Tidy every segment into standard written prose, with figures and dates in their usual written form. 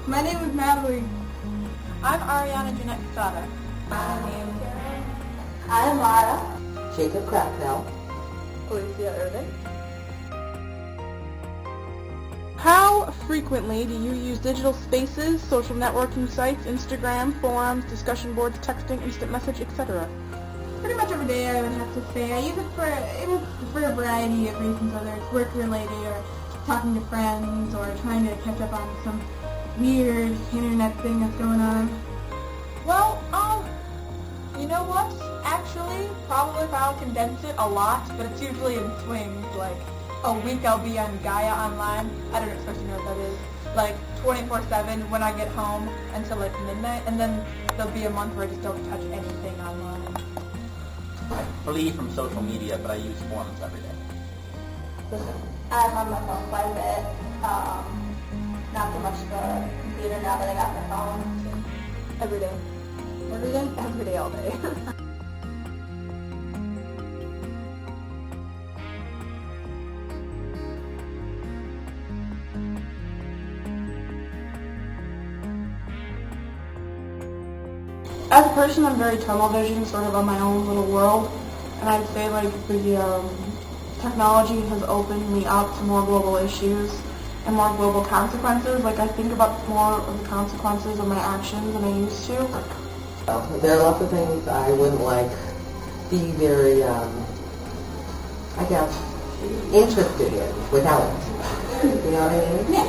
My name is Natalie. I'm Ariana Jeanette Casada. My name is Karen. I'm Lara. Jacob Cracknell. Alicia Irvin. How frequently do you use digital spaces, social networking sites, Instagram, forums, discussion boards, texting, instant message, etc.? Pretty much every day, I would have to say. I use it for a variety of reasons, whether it's work-related or talking to friends or trying to catch up on some weird internet thing that's going on. Well, you know what? Actually, probably if I'll condense it a lot, but it's usually in swings. Like, a week I'll be on Gaia Online. I don't expect you to know what that is. Like, 24/7 when I get home until like midnight, and then there'll be a month where I just don't touch anything online. I flee from social media, but I use forums every day. I'm on my phone quite a bit. Not so much the computer now that I got my phone. Every day. Every day? Every day, all day. As a person, I'm very tunnel vision, sort of on my own little world, and I'd say like the technology has opened me up to more global issues and more global consequences. Like I think about more of the consequences of my actions than I used to. There are lots of things I wouldn't like be very, I guess, interested in without it. You know what I mean? Yeah.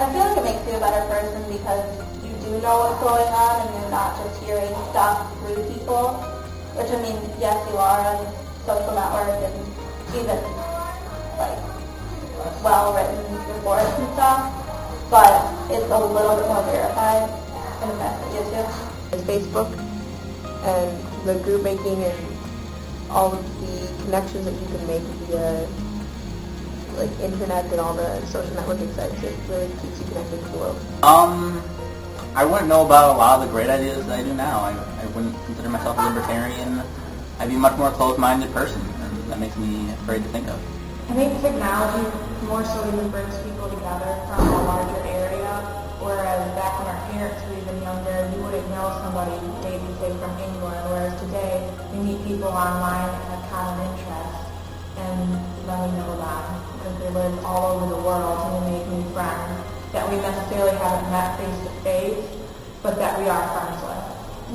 I feel like it makes you a better person because you do know what's going on and you're not just hearing stuff through people. Which, I mean, yes, you are on social network and even, like, well-written reports and stuff, but it's a little bit more verified in the messages too. Facebook and the group making and all of the connections that you can make via like internet and all the social networking sites. It really keeps you connected to the world. I wouldn't know about a lot of the great ideas that I do now. I wouldn't consider myself a libertarian. I'd be a much more closed-minded person, and that makes me afraid to think of. I think technology more so even brings people together from a larger area, whereas back when our parents were even younger, you wouldn't know somebody maybe say from England, whereas today you meet people online that have common interests, and then we know them because they live all over the world and we make new friends that we necessarily haven't met face to face, but that we are friends with.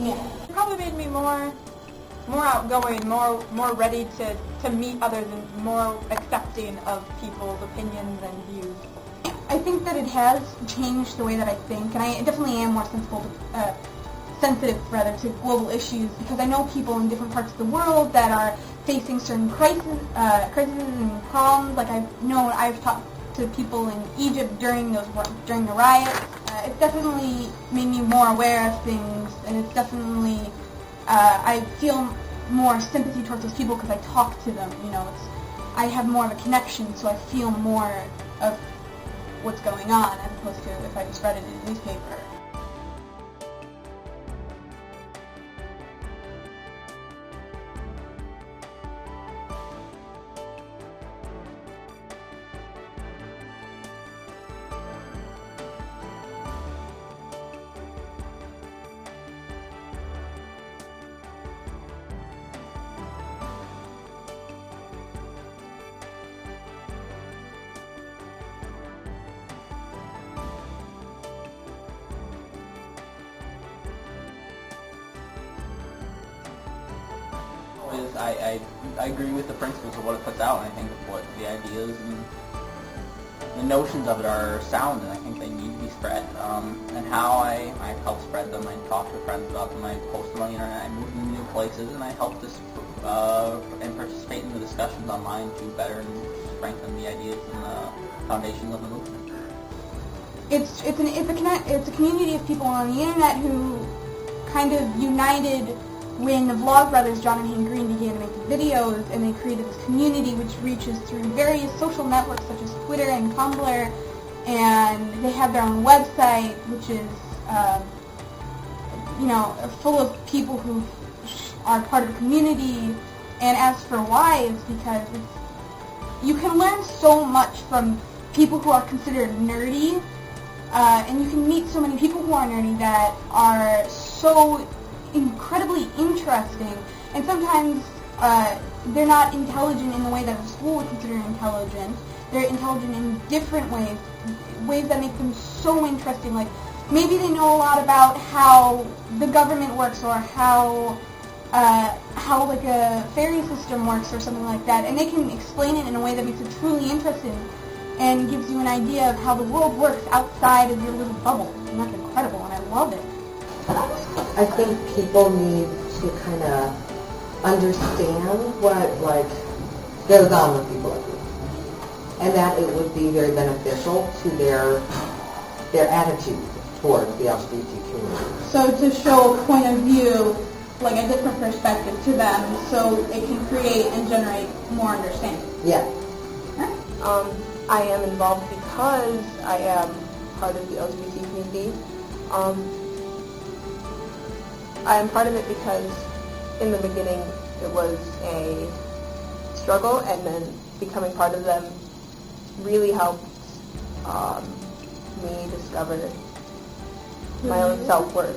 Yeah. It probably made me more outgoing, more ready to meet others and more accepting of people's opinions and views. I think that it has changed the way that I think, and I definitely am more sensitive to global issues because I know people in different parts of the world that are facing certain crises and problems. Like I've talked to people in Egypt during the riots. It's definitely made me more aware of things, and it's definitely I feel more sympathy towards those people because I talk to them. You know, I have more of a connection, so I feel more of what's going on as opposed to if I just read it in a newspaper. I agree with the principles of what it puts out, and I think what the ideas and the notions of it are sound, and I think they need to be spread. And how I help spread them, I talk to friends about them, I post them on the internet, I move them to new places, and I help and participate in the discussions online to better and strengthen the ideas and the foundations of the movement. It's a community of people on the internet who kind of united when the Vlogbrothers, John and Hank Green, began to make videos, and they created this community which reaches through various social networks such as Twitter and Tumblr, and they have their own website, which is, full of people who are part of the community. And as for why, it's because you can learn so much from people who are considered nerdy, and you can meet so many people who are nerdy that are so incredibly interesting, and sometimes they're not intelligent in the way that a school would consider intelligent. They're intelligent in different ways that make them so interesting. Like, maybe they know a lot about how the government works, or how like a ferry system works or something like that, and they can explain it in a way that makes it truly interesting and gives you an idea of how the world works outside of your little bubble. And that's incredible, and I love it. I think people need to kind of understand what, like, goes on with people like this, and that it would be very beneficial to their attitude towards the LGBT community. So to show a point of view, like a different perspective to them, so it can create and generate more understanding. Yeah. I am involved because I am part of the LGBT community. I am part of it because in the beginning it was a struggle, and then becoming part of them really helped me discover my own self-worth.